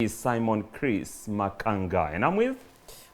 is Simon Chris Makanga, and I'm with...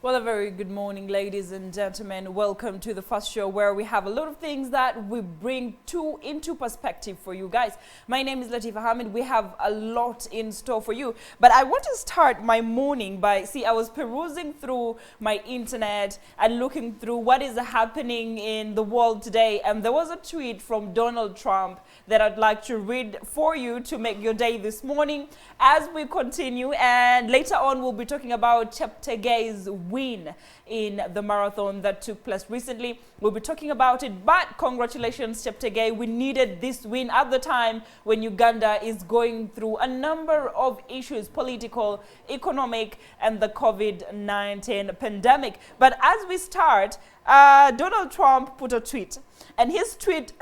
Well, a very good morning, ladies and gentlemen. Welcome to the first show where we have a lot of things that we bring into perspective for you guys. My name is Latifa Hamid. We have a lot in store for you. But I want to start my morning by, I was perusing through my internet and looking through what is happening in the world today. And there was a tweet from Donald Trump that I'd like to read for you to make your day this morning as we continue. And later on, we'll be talking about Cheptegei's win in the marathon that took place recently. We'll be talking about it, but congratulations, Cheptegei. We needed this win at the time when Uganda is going through a number of issues, political, economic, and the COVID-19 pandemic. But as we start, Donald Trump put a tweet, and his tweet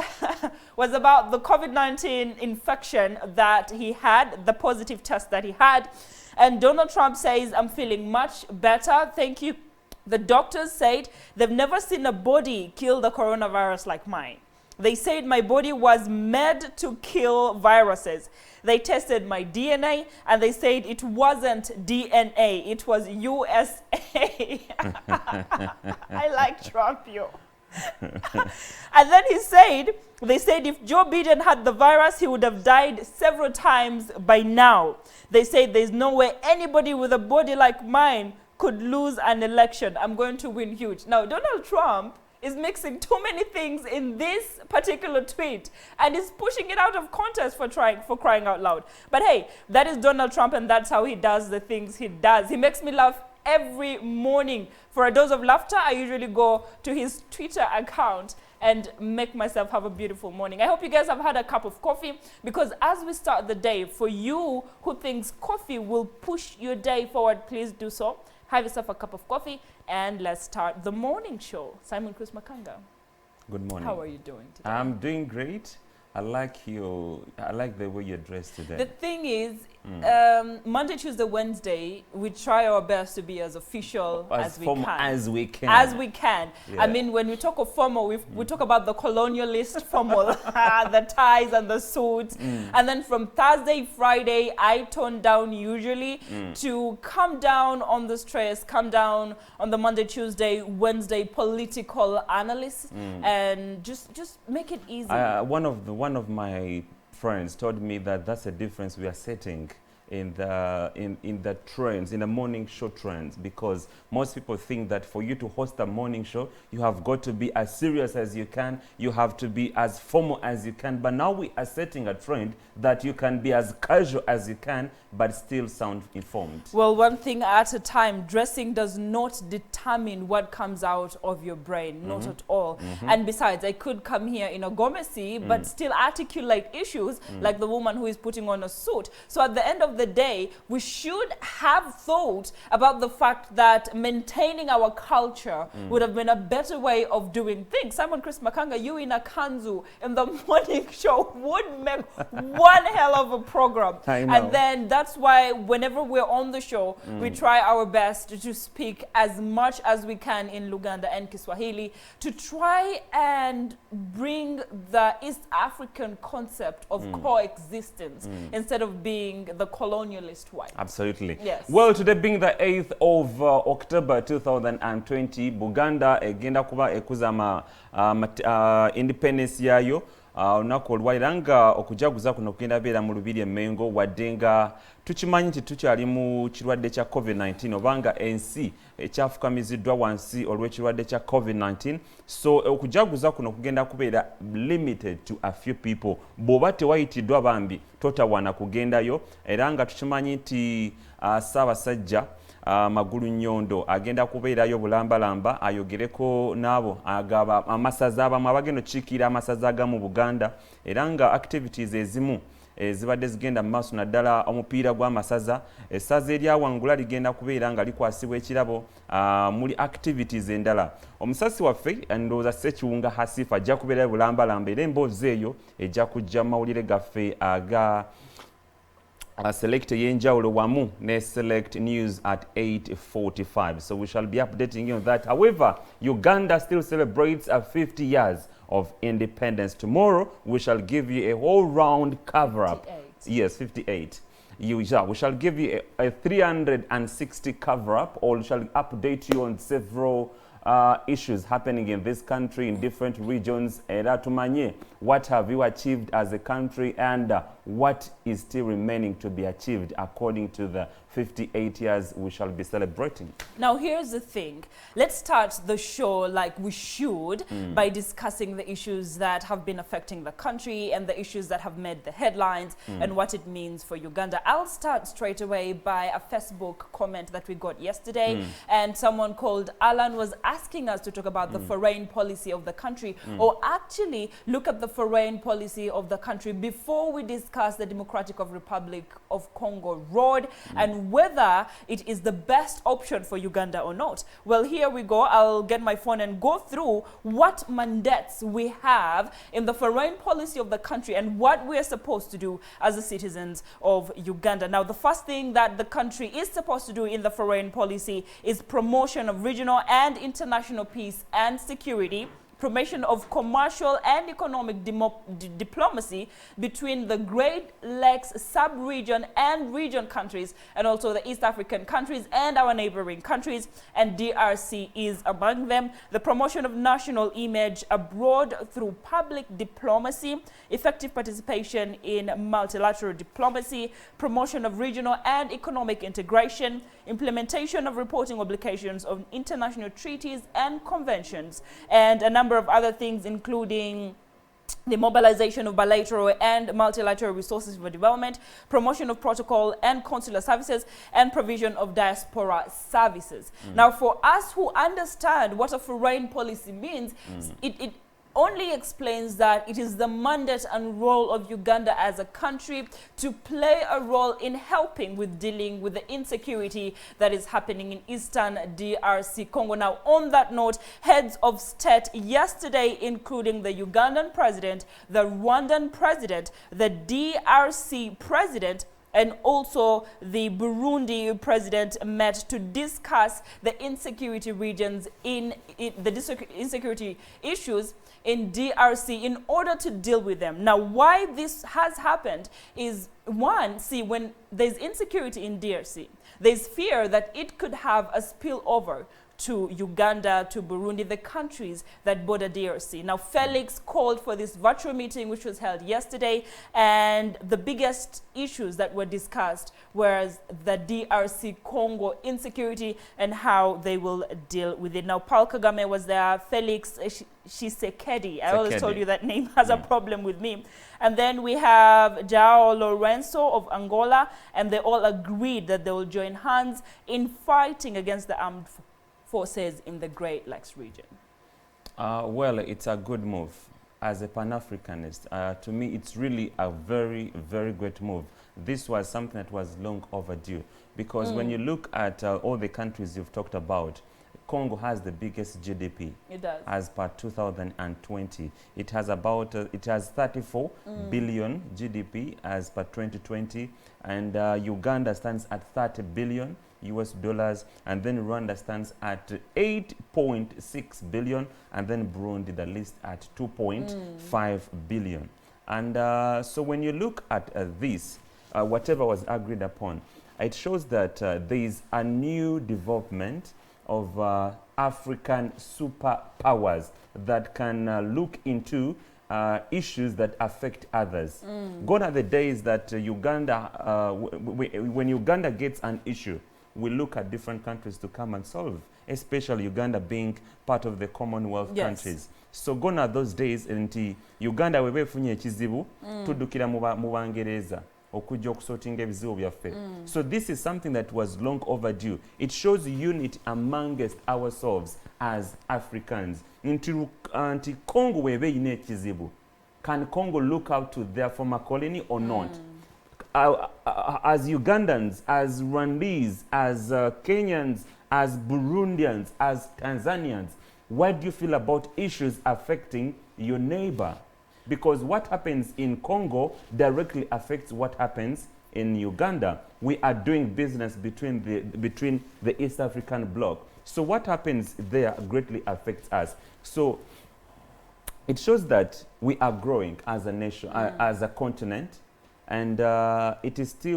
was about the COVID-19 infection that he had, the positive test that he had. And Donald Trump says, "I'm feeling much better. Thank you. The doctors said they've never seen a body kill the coronavirus like mine. They said my body was made to kill viruses. They tested my DNA and they said it wasn't DNA, it was USA." I like Trump, yo. And then he said, they said if Joe Biden had the virus, he would have died several times by now. They said there's no way anybody with a body like mine could lose an election. I'm going to win huge. Now, Donald Trump is mixing too many things in this particular tweet and is pushing it out of context for crying out loud. But hey, that is Donald Trump, and that's how he does the things he does. He makes me laugh every morning. For a dose of laughter, I usually go to his Twitter account and make myself have a beautiful morning. I hope you guys have had a cup of coffee, because as we start the day, for you who thinks coffee will push your day forward, please do so. Have yourself a cup of coffee and let's start the morning show. Simon Chris Makanga. Good morning. How are you doing today? I'm doing great. I like the way you're dressed today. The thing is, Monday, Tuesday, Wednesday, we try our best to be as official as we can. As we can. As we can. Yeah. I mean, when we talk of formal, we talk about the colonialist formal, the ties and the suits. And then from Thursday, Friday, I tone down usually to come down on the stress, come down on the Monday, Tuesday, Wednesday political analysis, and just make it easy. One of my friends told me that that's a difference we are setting in the trends, in the morning show trends, because most people think that for you to host a morning show, you have got to be as serious as you can, you have to be as formal as you can. But now we are setting a trend that you can be as casual as you can, but still sound informed. Well, one thing at a time. Dressing does not determine what comes out of your brain, not at all. And besides, I could come here in a gomesi, but still articulate issues like the woman who is putting on a suit. So at the end of the day, we should have thought about the fact that maintaining our culture would have been a better way of doing things. Simon Chris Makanga, you in a kanzu in the morning show would make one hell of a program. I know. And then that's why whenever we're on the show, we try our best to speak as much as we can in Luganda and Kiswahili to try and bring the East African concept of coexistence instead of being the colonialist one. Absolutely. Yes. Well, today being the 8th of October 2020, Buganda egenda kuba ekuza independence yayo. Olunaku olwalira nga okujaguza kuno kugenda beera mu lubiri emmengo, wadde nga tukimanyi nti tukyali mu kirwadde kya COVID-19 obanga ensi ekyafukamiziddwa wansi olw'ekirwadde kya COVID-19. So okujaguza kuno kugenda kubeera limited to a few people. Bw'oba tewayitiddwa bambi totawaana kugendayo, era nga tukimanyi nti Ssaabasajja Magulu Nyondo agenda kubeerayo bulambalamba ayogereko n'abo agaba amasaza abamu abagenda okukiikirira amasaza agamu Buganda, era nga activities ezimu zibadde zigenda mu maaso naddala omupiira gw'amasaza. Essaza eryawangula ligenda kubeera nga likwasibwa ekirabo muli activities endala. Omusasi waffe ndowooza Ssekiwunga Hasifa ajja kubeerayo bulambalamba, era emboozi eyo ejja kujja mu mawulire gaffe aga select yenjawulo wamu ne select news at 8:45. So we shall be updating you on that. However, Uganda still celebrates 50 years of independence. Tomorrow we shall give you a whole round cover up. 58. Yes, 58. we shall give you a 360 cover-up, or we shall update you on several issues happening in this country in different regions. What have you achieved as a country, and what is still remaining to be achieved according to the 58 years we shall be celebrating. Now here's the thing. Let's start the show like we should by discussing the issues that have been affecting the country and the issues that have made the headlines and what it means for Uganda. I'll start straight away by a Facebook comment that we got yesterday, and someone called Alan was asking us to talk about the foreign policy of the country, or actually look at the foreign policy of the country before we discuss the Democratic Republic of Congo road and whether it is the best option for Uganda or not. Well, here we go. I'll get my phone and go through what mandates we have in the foreign policy of the country and what we are supposed to do as the citizens of Uganda. Now, the first thing that the country is supposed to do in the foreign policy is promotion of regional and international peace and security, promotion of commercial and economic diplomacy between the Great Lakes sub-region and region countries, and also the East African countries and our neighboring countries, and DRC is among them. The promotion of national image abroad through public diplomacy, effective participation in multilateral diplomacy, promotion of regional and economic integration, implementation of reporting obligations of international treaties and conventions, and a number of other things, including the mobilization of bilateral and multilateral resources for development, promotion of protocol and consular services, and provision of diaspora services. Now, for us who understand what a foreign policy means, it only explains that it is the mandate and role of Uganda as a country to play a role in helping with dealing with the insecurity that is happening in eastern DRC Congo. Now, on that note, heads of state yesterday, including the Ugandan president, the Rwandan president, the DRC president, and also the Burundi president, met to discuss the insecurity regions the insecurity issues in DRC in order to deal with them. Now, why this has happened is, one, see, when there's insecurity in DRC, there's fear that it could have a spillover to Uganda, to Burundi, the countries that border DRC. Now, Felix called for this virtual meeting, which was held yesterday, and the biggest issues that were discussed was the DRC Congo insecurity and how they will deal with it. Now, Paul Kagame was there, Felix Tshisekedi. I always told you that name has a problem with me. And then we have João Lourenço of Angola, and they all agreed that they will join hands in fighting against the armed forces in the Great Lakes region. Well, it's a good move. As a Pan-Africanist, to me, it's really a very, very great move. This was something that was long overdue, because when you look at all the countries you've talked about, Congo has the biggest GDP. It does. As per 2020. It has about, it has 34 billion GDP as per 2020, and Uganda stands at 30 billion US dollars, and then Rwanda stands at 8.6 billion, and then Burundi the least at 2.5 billion. And so when you look at this, whatever was agreed upon, it shows that there is a new development of African superpowers that can look into issues that affect others. Gone are the days that Uganda, when Uganda gets an issue, we look at different countries to come and solve, especially Uganda being part of the Commonwealth countries. So gone are those days, and Uganda webefunye ekizibu tudukira mu Bangereza okujja okusortinga ebizibu byaffe. So this is something that was long overdue. It shows unity amongst ourselves as Africans. Nti Congo webe ine ekizibu. Can Congo look out to their former colony or not? As Ugandans, as Rwandese, as Kenyans, as Burundians, as Tanzanians, what do you feel about issues affecting your neighbor? Because what happens in Congo directly affects what happens in Uganda. We are doing business between the East African bloc. So what happens there greatly affects us. So it shows that we are growing as a nation, as a continent, And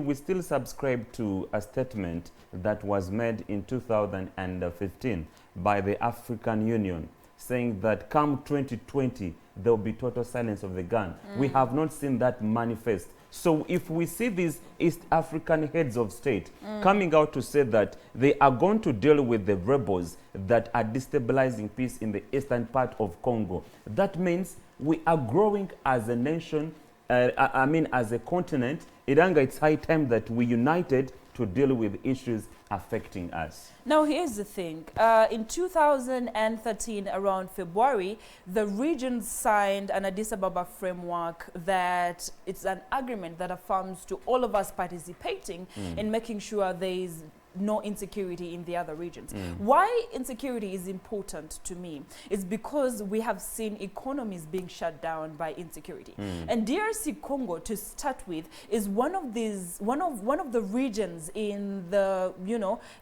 we still subscribe to a statement that was made in 2015 by the African Union, saying that come 2020, there will be total silence of the gun. We have not seen that manifest. So if we see these East African heads of state coming out to say that they are going to deal with the rebels that are destabilizing peace in the eastern part of Congo, that means we are growing as a nation, as a continent. It's high time that we united to deal with issues affecting us. Now, here's the thing. In 2013, around February, the regions signed an Addis Ababa framework that it's an agreement that affirms to all of us participating in making sure there is no insecurity in the other regions. Why insecurity is important to me is because we have seen economies being shut down by insecurity. And DRC Congo, to start with, is one of the regions in the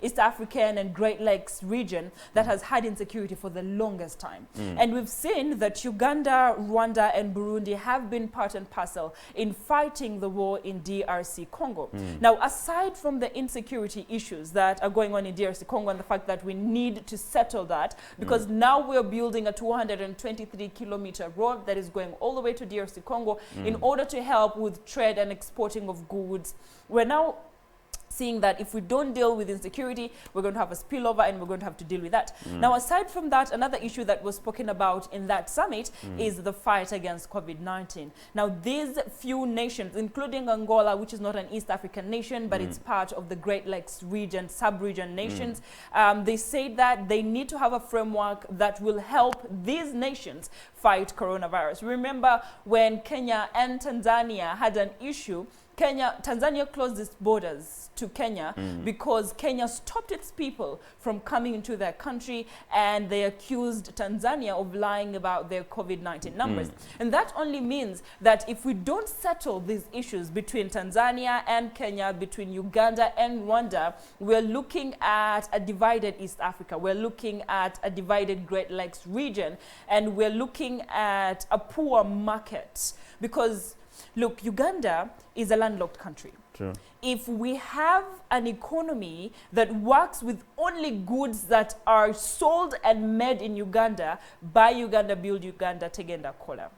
East African and Great Lakes region that has had insecurity for the longest time. And we've seen that Uganda, Rwanda, and Burundi have been part and parcel in fighting the war in DRC Congo. Now, aside from the insecurity issues that are going on in DRC Congo and the fact that we need to settle that, because now we're building a 223-kilometer road that is going all the way to DRC Congo in order to help with trade and exporting of goods. We're now seeing that if we don't deal with insecurity, we're going to have a spillover and we're going to have to deal with that. Now, aside from that, another issue that was spoken about in that summit is the fight against COVID-19. Now, these few nations, including Angola, which is not an East African nation, but it's part of the Great Lakes region, sub-region nations, they say that they need to have a framework that will help these nations fight coronavirus. Remember when Kenya and Tanzania had an issue, Tanzania closed its borders to Kenya because Kenya stopped its people from coming into their country, and they accused Tanzania of lying about their COVID-19 numbers. And that only means that if we don't settle these issues between Tanzania and Kenya, between Uganda and Rwanda, we're looking at a divided East Africa. We're looking at a divided Great Lakes region, and we're looking at a poor market because look, Uganda is a landlocked country. True. If we have an economy that works with only goods that are sold and made in Uganda, buy Uganda, build Uganda, Tegenda Kola.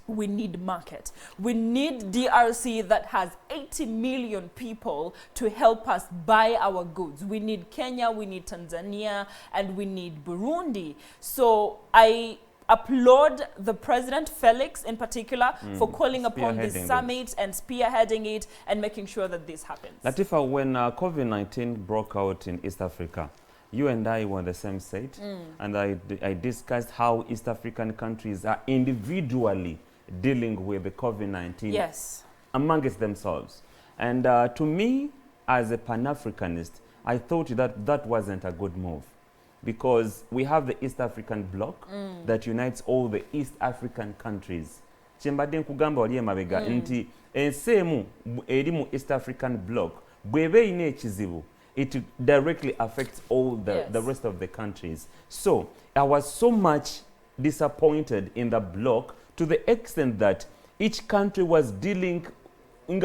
We need market. We need DRC that has 80 million people to help us buy our goods. We need Kenya, we need Tanzania, and we need Burundi. So I applaud the President, Felix in particular, for calling upon this summit and spearheading it and making sure that this happens. Latifa, when COVID-19 broke out in East Africa, you and I were on the same site, and I discussed how East African countries are individually dealing with the COVID-19 amongst themselves. And to me, as a Pan-Africanist, I thought that that wasn't a good move, because we have the East African bloc that unites all the East African countries. Chembade nkugamba wali emabega nti ensemu eri mu East African bloc bwebe ine ekizibu, it directly affects all the rest of the countries. So I was so much disappointed in the bloc, to the extent that each country was dealing. We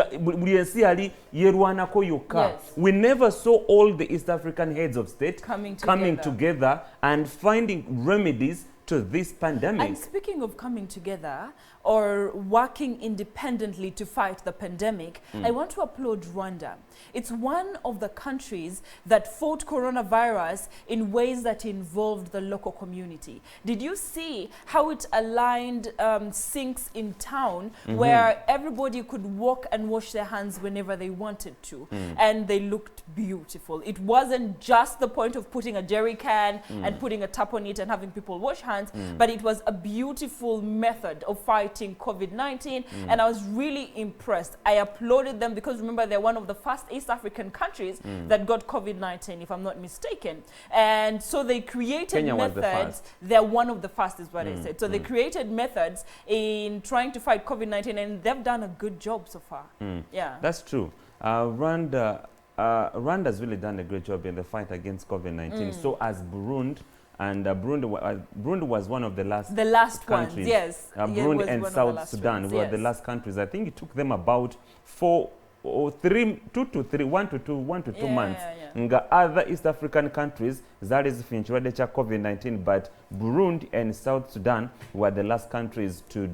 never saw all the East African heads of state coming together and finding remedies to this pandemic. And speaking of coming together or working independently to fight the pandemic, I want to applaud Rwanda. It's one of the countries that fought coronavirus in ways that involved the local community. Did you see how it aligned sinks in town where everybody could walk and wash their hands whenever they wanted to? And they looked beautiful. It wasn't just the point of putting a jerry can and putting a tap on it and having people wash hands, but it was a beautiful method of fighting COVID-19, and I was really impressed. I applauded them because remember, they're one of the first East African countries that got COVID-19, if I'm not mistaken. And so they created Kenya methods. They're one of the first, is what I said. So they created methods in trying to fight COVID-19, and they've done a good job so far. Yeah, that's true. Rwanda's really done a great job in the fight against COVID-19. So as Burundi and Burundi was one of the last countries. Ones, yes. Burundi and South Sudan were the last countries. I think it took them about 1 to 2 months. Nga other East African countries that is finchwade cha COVID-19, but Burundi and South Sudan were the last countries to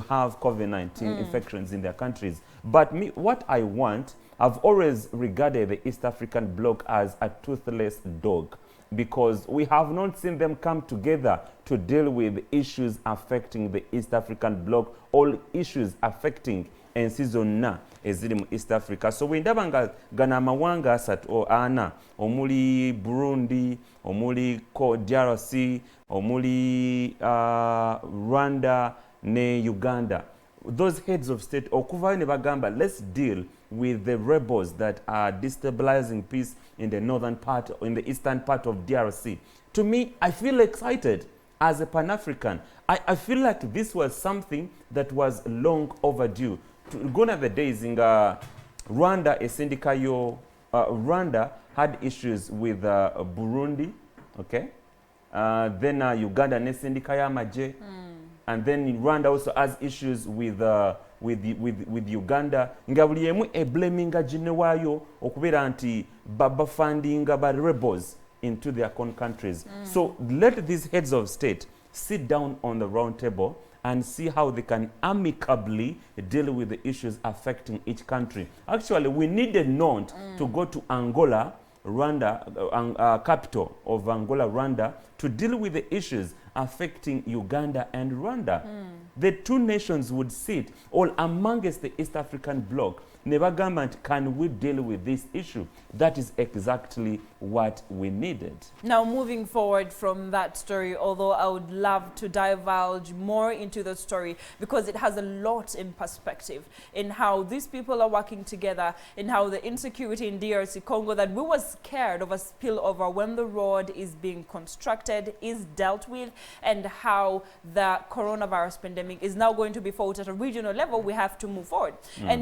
have COVID-19 infections in their countries. But me, what I want, I've always regarded the East African bloc as a toothless dog, because we have not seen them come together to deal with issues affecting the East African bloc, all issues affecting ensi zonna eziri mu East Africa. So wendaba nga gana amawanga asatu ana omuli Burundi, omuli DRC, omuli Rwanda ne Uganda, those heads of state okuvayo ne bagamba let's deal with the rebels that are destabilizing peace in the northern part, in the eastern part of DRC. To me, I feel excited as a Pan-African. I feel like this was something that was long overdue. Gone are the days in Rwanda, Rwanda had issues with Burundi, okay? Then Uganda ne sindikayo amaje. And then Rwanda also has issues with Uganda. Nga buli emu eblaminga jine wayo okubera anti baba fundinga ba rebels into their own countries. So let these heads of state sit down on the round table and see how they can amicably deal with the issues affecting each country. Actually, we needed not to go to Angola, Rwanda, capital of Angola, Rwanda, to deal with the issues affecting Uganda and Rwanda. The two nations would sit all amongst the East African bloc. Nebagambant, can we deal with this issue? That is exactly what we needed. Now, moving forward from that story, although I would love to divulge more into the story because it has a lot in perspective in how these people are working together, in how the insecurity in DRC Congo that we were scared of a spillover when the road is being constructed is dealt with, and how the coronavirus pandemic is now going to be fought at a regional level. We have to move forward. And